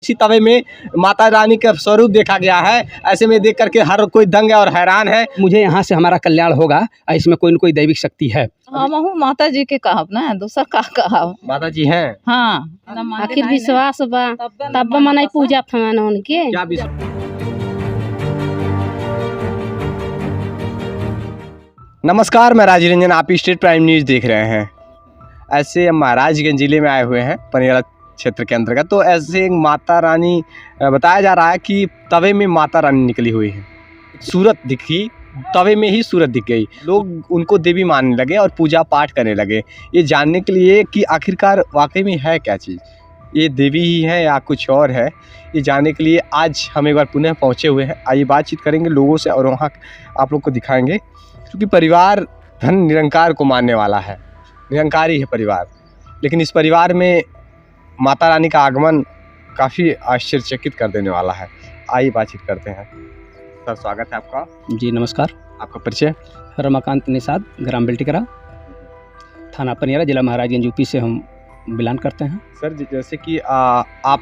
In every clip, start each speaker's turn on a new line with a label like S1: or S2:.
S1: इसी तवे में माता रानी का स्वरूप देखा गया है। ऐसे में देख करके हर कोई दंग और हैरान है।
S2: मुझे यहाँ से हमारा कल्याण होगा, इसमें कोई न कोई दैविक शक्ति है।
S3: हम माता जी के कहब ना, दूसरा का कहब।
S1: माता जी हैं।
S3: हाँ,
S4: आखिर विश्वास बा तब मनाई पूजा फमान उनके।
S1: क्या नमस्कार, मैं राजीव रंजन, आप स्टेट प्राइम न्यूज़ देख रहे हैं। ऐसे हम महाराजगंज जिले में आए हुए हैं, पनियाला क्षेत्र के अंतर्गत। तो ऐसे एक माता रानी बताया जा रहा है कि तवे में माता रानी निकली हुई है। सूरत दिखी, तवे में ही सूरत दिख गई। लोग उनको देवी मानने लगे और पूजा पाठ करने लगे, ये जानने के लिए कि आखिरकार वाकई में है क्या चीज़, ये देवी ही है या कुछ और है। ये जानने के लिए आज हम एक बार पुनः पहुँचे हुए हैं। आइए बातचीत करेंगे लोगों से और वहाँ आप लोग को दिखाएंगे, क्योंकि परिवार धन निरंकार को मानने वाला है, निरंकारी है परिवार। लेकिन इस परिवार में माता रानी का आगमन काफ़ी आश्चर्यचकित कर देने वाला है। आइए बातचीत करते हैं। सर, स्वागत है आपका।
S2: जी नमस्कार।
S1: आपका परिचय?
S2: रमाकांत निषाद, ग्राम बेल्टिकरा, थाना पनियाला, जिला महाराजगंज, यूपी से हम बिलोंग करते हैं।
S1: सर, जैसे कि आप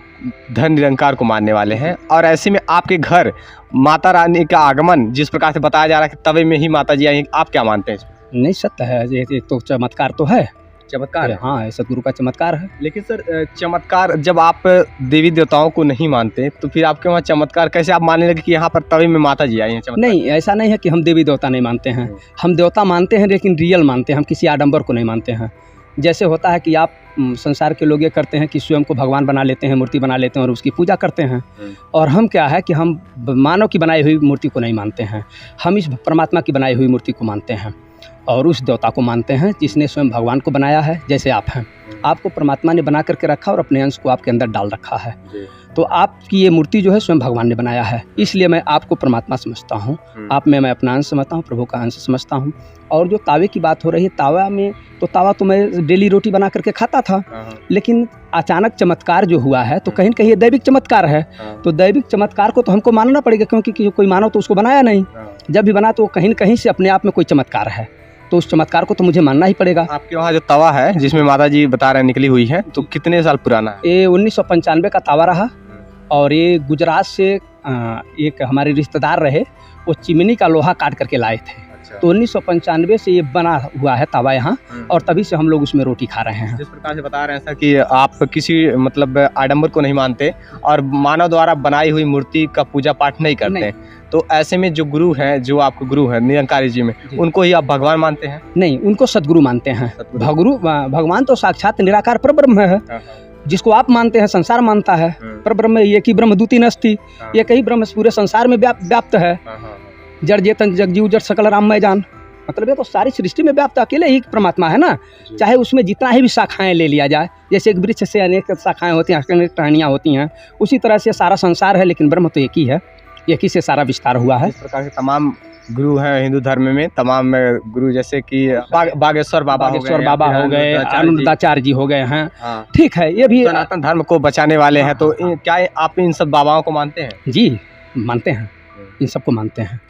S1: धन निरंकार को मानने वाले हैं और ऐसे में आपके घर माता रानी का आगमन जिस प्रकार से बताया जा रहा है कि तवे में ही माता जी आई, आप क्या मानते हैं इसमें?
S2: नहीं, सत्य है, ये तो चमत्कार तो है।
S1: चमत्कार है?
S2: हाँ, सतगुरु का चमत्कार है।
S1: लेकिन सर, चमत्कार जब आप देवी देवताओं को नहीं मानते तो फिर आपके वहाँ चमत्कार कैसे आप मानने लगे कि यहाँ पर तवे में माता जी आई हैं? चमत्कार
S2: नहीं, ऐसा नहीं है कि हम देवी देवता नहीं मानते हैं। हम देवता मानते हैं, लेकिन रियल मानते हैं, हम किसी आडंबर को नहीं मानते हैं। जैसे होता है कि आप संसार के लोग ये करते हैं कि स्वयं को भगवान बना लेते हैं, मूर्ति बना लेते हैं और उसकी पूजा करते हैं। और हम क्या है कि हम मानव की बनाई हुई मूर्ति को नहीं मानते हैं, हम इस परमात्मा की बनाई हुई मूर्ति को मानते हैं और उस देवता को मानते हैं जिसने स्वयं भगवान को बनाया है। जैसे आप हैं, आपको परमात्मा ने बना करके रखा और अपने अंश को आपके अंदर डाल रखा है। तो आपकी ये मूर्ति जो है स्वयं भगवान ने बनाया है, इसलिए मैं आपको परमात्मा समझता हूँ। आप में मैं अपना अंश समझता हूँ, प्रभु का अंश समझता हूँ। और जो तावे की बात हो रही है, तावा में तो तावा तो मैं डेली रोटी बना करके खाता था, लेकिन अचानक चमत्कार जो हुआ है तो कहीं न कहीं ये दैविक चमत्कार है। तो दैविक चमत्कार को तो हमको मानना पड़ेगा, क्योंकि कोई मानव तो उसको बनाया नहीं। जब भी बना तो कहीं न कहीं से अपने आप में कोई चमत्कार है, तो उस चमत्कार को तो मुझे मानना ही पड़ेगा।
S1: आपके वहाँ जो तवा है जिसमें माता जी बता रहे हैं निकली हुई है, तो कितने साल पुराना है?
S2: ये 1995 का तावा रहा और ये गुजरात से एक हमारे रिश्तेदार रहे, वो चिमनी का लोहा काट करके लाए थे। तो 1995 से ये बना हुआ है तावा यहाँ, और तभी से हम लोग उसमें रोटी खा रहे हैं।
S1: जिस प्रकार से बता रहे हैं सर कि आप किसी मतलब आडंबर को नहीं मानते और मानव द्वारा बनाई हुई मूर्ति का पूजा पाठ नहीं करते, तो ऐसे में जो गुरु हैं, जो आपके गुरु हैं निरंकारी जी में, उनको ही आप भगवान मानते हैं?
S2: नहीं, उनको सतगुरु मानते हैं। भगवान तो साक्षात निराकार परब्रह्म है, जिसको आप मानते हैं संसार मानता है। परब्रह्म एक ही ब्रह्म द्वितीय नस्ति, एक ही ब्रह्म पूरे संसार में व्याप्त है। जड़ चेतन जगजीव जड़ सकल राममय जान, मतलब ये तो सारी सृष्टि में व्याप्त अकेले ही परमात्मा है ना। चाहे उसमें जितना ही भी शाखाएं ले लिया जाए, जैसे एक वृक्ष से अनेक शाखाएं होती हैं, अनेक टहनियाँ होती हैं, उसी तरह से सारा संसार है, लेकिन ब्रह्म तो एक ही है, एक ही से सारा विस्तार हुआ है।
S1: इस प्रकार से तमाम गुरु हैं हिंदू धर्म में, तमाम गुरु जैसे कि बागेश्वर बाबा हो गए,
S2: अनुरुद्धाचार्य जी हो गए हैं। ठीक है, ये भी
S1: सनातन धर्म को बचाने वाले हैं। तो क्या आप इन सब बाबाओं को मानते हैं?
S2: जी मानते हैं, इन सबको मानते हैं।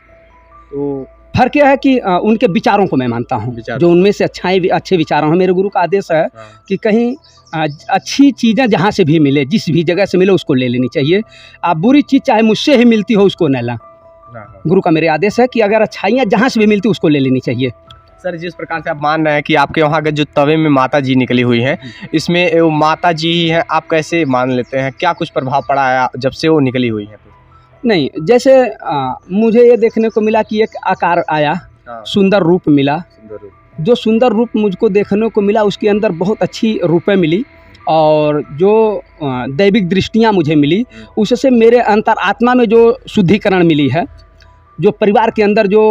S1: तो
S2: फर्क यह है कि उनके विचारों को मैं मानता हूँ, जो उनमें से अच्छे विचार हैं। मेरे गुरु का आदेश है कि कहीं अच्छी चीज़ें जहाँ से भी मिले, जिस भी जगह से मिले उसको ले लेनी चाहिए। आप बुरी चीज़ चाहे मुझसे ही मिलती हो उसको न लें। गुरु का मेरे आदेश है कि अगर अच्छाइयाँ जहाँ से भी मिलती उसको ले लेनी चाहिए।
S1: सर, जिस प्रकार से आप मान रहे हैं कि आपके वहाँ के जो तवे में माता जी निकली हुई हैं, इसमें वो माता जी ही हैं, आप कैसे मान लेते हैं? क्या कुछ प्रभाव पड़ा है जब से वो निकली हुई हैं?
S2: नहीं, जैसे मुझे ये देखने को मिला कि एक आकार आया, सुंदर रूप मिला। जो सुंदर रूप मुझको देखने को मिला, उसके अंदर बहुत अच्छी रूपें मिली और जो दैविक दृष्टियाँ मुझे मिली, उससे मेरे अंतरात्मा में जो शुद्धिकरण मिली है, जो परिवार के अंदर जो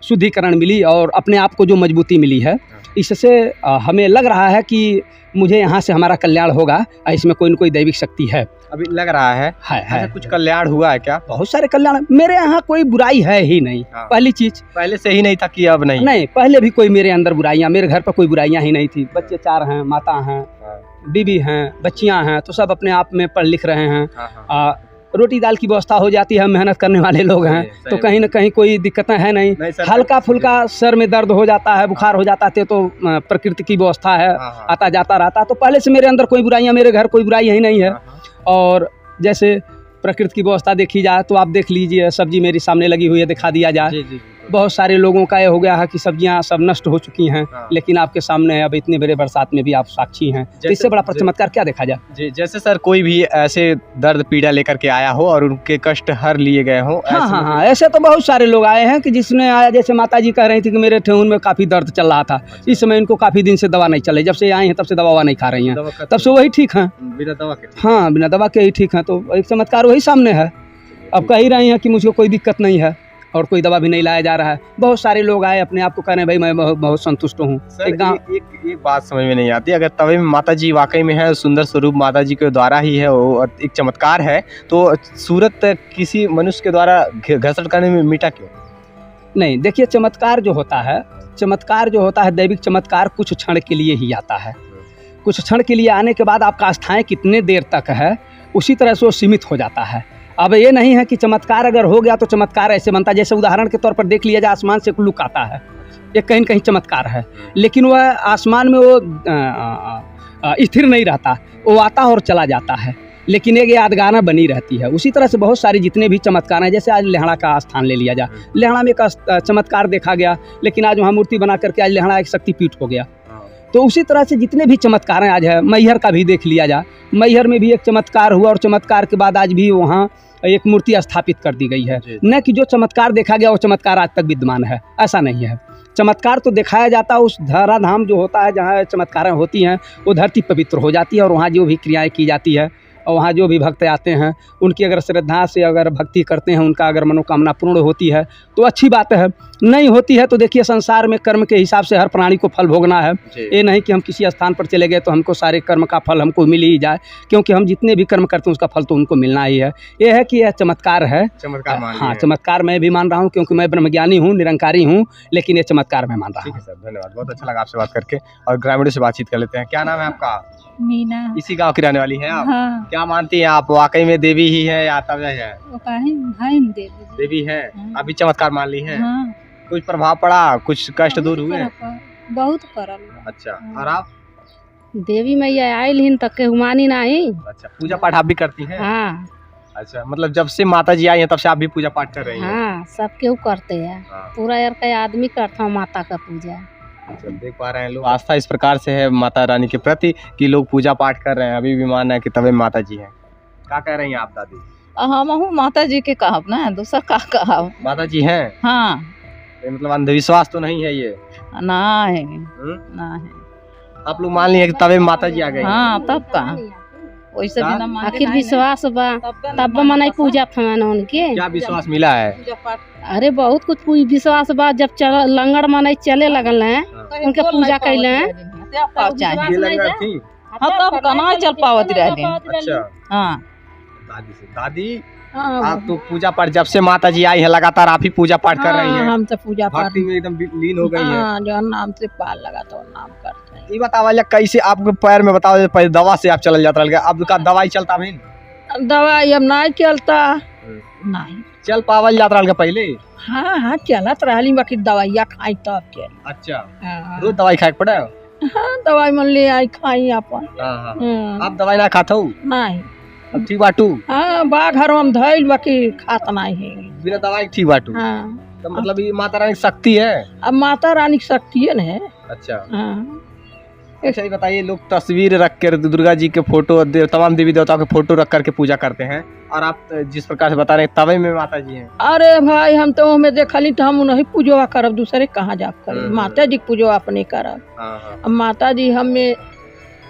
S2: शुद्धिकरण मिली और अपने आप को जो मजबूती मिली है, इससे हमें लग रहा है कि मुझे यहाँ से हमारा कल्याण होगा, इसमें कोई न कोई दैविक शक्ति है।
S1: अभी लग रहा है कुछ कल्याण हुआ है क्या?
S2: बहुत सारे कल्याण, मेरे यहाँ कोई बुराई है ही नहीं। पहली चीज,
S1: पहले से ही नहीं था कि अब नहीं?
S2: नहीं, पहले भी कोई मेरे अंदर बुराइयाँ, मेरे घर पर कोई बुराइयाँ ही नहीं थी। बच्चे 4 हैं, माता हैं, बीबी हैं, बच्चियाँ हैं, तो सब अपने आप में पढ़ लिख रहे हैं। रोटी दाल की व्यवस्था हो जाती है, मेहनत करने वाले लोग हैं, तो कहीं ना कहीं कोई दिक्कतें हैं नहीं। हल्का फुल्का सर में दर्द हो जाता है, बुखार हो जाता है, तो प्रकृति की व्यवस्था है, आता जाता रहता है। तो पहले से मेरे अंदर कोई बुराइयाँ, मेरे घर कोई बुराई ही नहीं है। और जैसे प्रकृति की व्यवस्था देखी जाए तो आप देख लीजिए, सब्जी मेरी सामने लगी हुई है, दिखा दिया जाए।
S1: जी जी
S2: बहुत सारे लोगों का ये हो गया है कि सब्जियां सब नष्ट हो चुकी हैं,
S1: हाँ।
S2: लेकिन आपके सामने है, अब इतने बड़े बरसात में भी आप साक्षी हैं। तो इससे बड़ा चमत्कार क्या देखा जाए।
S1: जी। जैसे सर कोई भी ऐसे दर्द पीड़ा लेकर के आया हो और उनके कष्ट हर लिए गए हों,
S2: हाँ
S1: ऐसे
S2: हाँ
S1: में-
S2: हाँ, ऐसे तो बहुत सारे लोग आए हैं कि जिसने आया, जैसे माता जी कह रही थी कि मेरे ठेहुन में काफ़ी दर्द चल रहा था, इस समय इनको काफ़ी दिन से दवा नहीं चल रही, जब से आई हैं तब से दवा नहीं खा रही हैं,
S1: दवा खत्म,
S2: तब से वही ठीक हैं।
S1: बिना दवा के।
S2: हाँ, बिना दवा के ही ठीक हैं। तो एक चमत्कार वही सामने है। अब कह ही रही हैं कि मुझे कोई दिक्कत नहीं है और कोई दवा भी नहीं लाया जा रहा है। बहुत सारे लोग आए, अपने आप को कह रहे हैं भाई मैं बहुत संतुष्ट हूँ।
S1: सर
S2: एक गाँव
S1: एक बात समझ में नहीं आती, अगर तवे में माता जी वाकई में है, सुंदर स्वरूप माता जी के द्वारा ही है, वो एक चमत्कार है, तो सूरत किसी मनुष्य के द्वारा घसट करने में मिटा क्यों?
S2: नहीं, देखिए चमत्कार जो होता है दैविक चमत्कार कुछ क्षण के लिए ही आता है। कुछ क्षण के लिए आने के बाद आपका आस्थाएं कितने देर तक है, उसी तरह से वो सीमित हो जाता है। अब ये नहीं है कि चमत्कार अगर हो गया तो चमत्कार ऐसे बनता है, जैसे उदाहरण के तौर पर देख लिया जाए, आसमान से एक लुक आता है, ये कहीं न कहीं चमत्कार है, लेकिन वह आसमान में वो स्थिर नहीं रहता, वो आता और चला जाता है, लेकिन एक यादगार बनी रहती है। उसी तरह से बहुत सारे जितने भी चमत्कार हैं, जैसे आज लेहड़ा का स्थान ले लिया जाए, लेहड़ा में एक चमत्कार देखा गया, लेकिन आज वहाँ मूर्ति बना करके आज लेहड़ा एक शक्तिपीठ हो गया। तो उसी तरह से जितने भी चमत्कार हैं आज है, मैहर का भी देख लिया जाए, मैहर में भी एक चमत्कार हुआ और चमत्कार के बाद आज भी वहाँ एक मूर्ति स्थापित कर दी गई है। न कि जो चमत्कार देखा गया वो चमत्कार आज तक विद्यमान है, ऐसा नहीं है। चमत्कार तो दिखाया जाता है उस धराधाम जो होता है जहाँ चमत्कारें होती हैं, वो धरती पवित्र हो जाती है और वहाँ जो भी क्रियाएँ की जाती है और वहाँ जो भी भक्त आते हैं उनकी अगर श्रद्धा से अगर भक्ति करते हैं, उनका अगर मनोकामना पूर्ण होती है तो अच्छी बात है, नहीं होती है तो देखिए संसार में कर्म के हिसाब से हर प्राणी को फल भोगना है। ये नहीं कि हम किसी स्थान पर चले गए तो हमको सारे कर्म का फल हमको मिल ही जाए, क्योंकि हम जितने भी कर्म करते हैं उसका फल तो उनको मिलना ही है। ये है कि यह चमत्कार है,
S1: चमत्कार मान
S2: हाँ
S1: लिए।
S2: चमत्कार मैं भी मान रहा हूँ, क्योंकि मैं ब्रह्मज्ञानी हूँ, निरंकारी हूँ, लेकिन ये चमत्कार मैं मान रहा
S1: ठीक
S2: हूँ।
S1: है सर, धन्यवाद, बहुत अच्छा लगा आपसे बात करके। और ग्रामीणों से बातचीत कर लेते हैं। क्या नाम है आपका?
S3: मीना।
S1: इसी गांव की रहने वाली हैं आप?
S3: हाँ,
S1: क्या मानती हैं आप, वाकई में देवी ही है या तब है?
S3: वो काहे भाई ने दे दी।
S1: देवी है,
S3: हाँ।
S1: अभी चमत्कार मान ली है।
S3: हाँ,
S1: कुछ प्रभाव पड़ा, कुछ कष्ट दूर हुए?
S3: बहुत परल।
S1: अच्छा, और आप?
S4: देवी मैया आयल हिन तक के हुमानी नहीं।
S1: अच्छा, पूजा पाठ आप भी करती हैं?
S4: हाँ
S1: अच्छा, मतलब जब से माता जी आई हैं तब से आप भी पूजा पाठ कर रही हैं?
S4: हाँ, सब केहू करते हैं,
S1: हाँ।
S4: पूरा यार का आदमी करता हूँ माता का पूजा।
S1: अच्छा, देख पा रहे हैं लोग, आस्था इस प्रकार से है माता रानी के प्रति कि लोग पूजा पाठ कर रहे हैं, अभी भी मानना है कि तवे माता जी हैं। क्या कह रही हैं आप दादी?
S3: हम हूँ माता जी के कहब ना, दूसरा का कहब।
S1: माता जी हैं?
S3: हाँ,
S1: ये मतलब अंधविश्वास तो नहीं है ये?
S3: ना है,
S1: हम्म?
S3: ना है।
S1: आप लोग मान लिए कि तवे माता जी आ गई हैं?
S3: हाँ, तब का वैसे
S1: का?
S3: बिना मांगे
S4: आखिर
S3: नहीं
S4: विश्वास बा तब मनाई पूजा फमान उनके।
S1: क्या विश्वास मिला है?
S3: पूजा पाठ
S4: अरे बहुत कुछ विश्वास बा, जब लंगड़ मनाई चले लगल हैं उनके पूजा कैले हैं।
S3: चाहिए।
S1: ये लग रहा थी?
S3: हाँ, तब कना चल पावत रहे।
S1: अच्छा,
S3: हाँ,
S1: दादी से दादी आप तो पूजा पाठ जब से माता जी आई है लगातार आप ही पूजा पाठ कर रही हैं,
S5: हम तो पूजा पाठ
S1: भक्ति में एकदम लीन हो गई है।
S5: हाँ, जो नाम से पार लगा तो नाम करते हैं।
S1: ये बताओ कैसे आपके पैर में बताओ, पहले दवा से आप चल जाता रह, अब का दवाई चलता भी
S5: दवाई अब नहीं चलता, नहीं।
S1: चल पावल जाता रह पहले?
S5: हाँ हाँ, चलत रही, बाकी दवाइया खाई तब चल।
S1: अच्छा,
S5: हाँ,
S1: रोज दवाई खाए पड़ा?
S5: हाँ, दवाई मन ले आई खाई अपन।
S1: हाँ हाँ।
S5: हाँ,
S1: आप दवाई ना खाता हूँ?
S5: नहीं।
S1: अब ठीक बाटू?
S5: हाँ, बा घर में धैल, बाकी खात नहीं है।
S1: बिना दवाई ठीक बाटू?
S5: हाँ,
S1: तो मतलब ये माता रानी की शक्ति है?
S5: अब माता रानी की शक्ति है न।
S1: अच्छा,
S5: हाँ,
S1: अच्छा ये बताइए, लोग तस्वीर रख कर दुर्गा जी के फोटो, तमाम देवी देवताओं के फोटो रख करके पूजा करते हैं, और आप जिस प्रकार से बता रहे हैं तवे में माता जी हैं।
S5: अरे भाई हम तो हमें देखली तो हम उन्हीं पूजवा करब, दूसरे कहाँ जाप करे। माता जी के पूजवा अपने करब।
S1: हाँ हाँ।
S5: अब माता जी हमें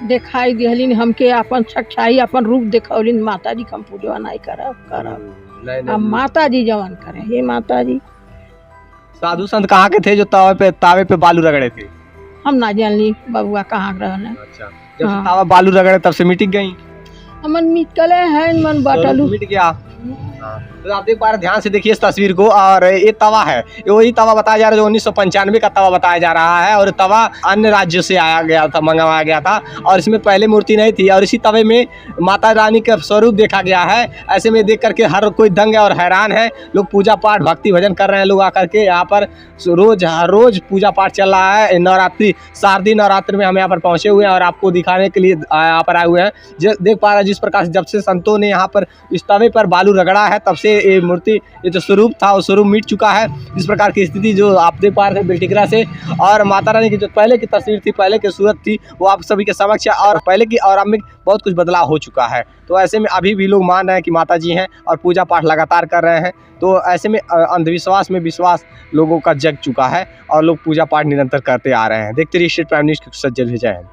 S5: दिखाई दिहलिन, हमके अपन सच्चाई अपन रूप दिखौलिन, माता जी के हम पूजवा नहीं करब।
S1: नहीं,
S5: अब माता जी जवन करे, हे माता जी।
S1: साधु संत कहाँ के थे जो तावे पे बालू रगड़े थे?
S5: हम ना जानली बबुआ कहाँ रहने।
S1: अच्छा, जब से
S5: हाँ।
S1: तावा बालू रगड़े तब से मिट गई?
S5: हमन मिटकले हैं मन बाटलू।
S1: मिट गया? तो आप देख पा रहे हैं, ध्यान से देखिए इस तस्वीर को। और ये तवा है, ये वही तवा बताया जा रहा है जो 1995 का तवा बताया जा रहा है। और तवा अन्य राज्यों से आया गया था, मंगवाया गया था, और इसमें पहले मूर्ति नहीं थी। और इसी तवे में माता रानी का स्वरूप देखा गया है। ऐसे में देख करके हर कोई दंग है और हैरान है। लोग पूजा पाठ भक्ति भजन कर रहे हैं। लोग आकर के यहाँ पर हर रोज पूजा पाठ चल रहा है। नवरात्रि, शारदीय नवरात्रि में हम यहाँ पर पहुँचे हुए हैं और आपको दिखाने के लिए यहाँ पर आए हुए हैं। देख पा रहे हैं जिस प्रकार से जब से संतों ने यहाँ पर इस तवे पर बालू रगड़ा है तब से ये मूर्ति, ये जो स्वरूप था वो स्वरूप मिट चुका है। इस प्रकार की स्थिति जो आप देख पा रहे थे बेलटिकरा से। और माता रानी की जो पहले की तस्वीर थी, पहले की सूरत थी, वो आप सभी के समक्ष है। और पहले की और अब में बहुत कुछ बदलाव हो चुका है। तो ऐसे में अभी भी लोग मान रहे हैं कि माता जी हैं और पूजा पाठ लगातार कर रहे हैं। तो ऐसे में अंधविश्वास में विश्वास लोगों का जग चुका है और लोग पूजा पाठ निरंतर करते आ रहे हैं। देखते रहिए स्टेट प्राइम न्यूज़ की सज्जन जय हिंद।